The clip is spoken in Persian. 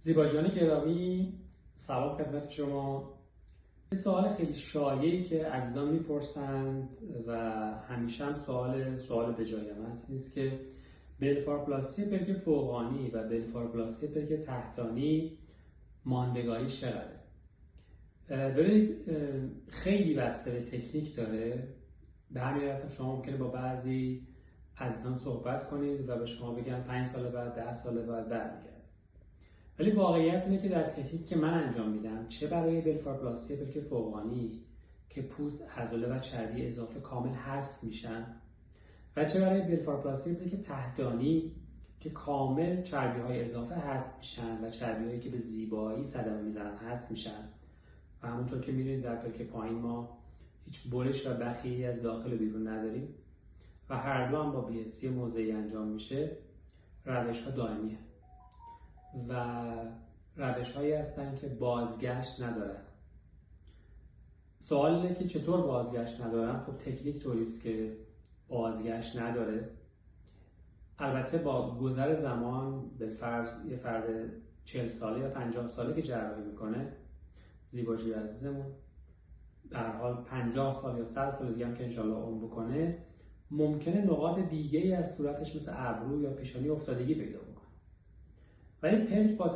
زیبا جان گرامی، سلام خدمت شما. یه سوال خیلی شایعی که عزیزان میپرسند و همیشه هم سوال به جای هم هست نیست که بلفارپلاسی پلک فوقانی و بلفارپلاسی پلک تحتانی ماندگاری چقدره؟ ببینید، خیلی بسته به تکنیک داره. به همین علت شما ممکنه با بعضی عزیزان صحبت کنید و به شما بگن 5 سال بعد، 10 سال بعد برمیگرده. ولی واقعیت اینه که در تکنیک که من انجام میدم، چه برای بلفارپلاسی پلک فوقانی که پوست، عضله و چربی اضافه کامل حذف میشن و چه برای بلفارپلاسی پلک تحتانی که کامل چربی های اضافه حذف میشن و چربی هایی که به زیبایی صدمه میزنن حذف میشن و همونطور که میدونید در پلک پایین ما هیچ برش و بخیه‌ای از داخل و بیرون نداریم و هر دو هم با BSC موضعی انجام میشه. روش ها دائمیه و روش هایی هستن که بازگشت ندارن. سوال اینه که چطور بازگشت ندارن؟ خب تکنیک طوریست که بازگشت نداره. البته با گذر زمان، به فرض یه فرد 40 ساله یا 50 ساله که جراحی میکنه، زیباجوی عزیزمون، در حال 50 سال یا 100 سال دیگه هم که انشالله عمر بکنه، ممکنه نقاط دیگه ای از صورتش مثل ابرو یا پیشانی افتادگی پیدا بکنه. ولی پلک با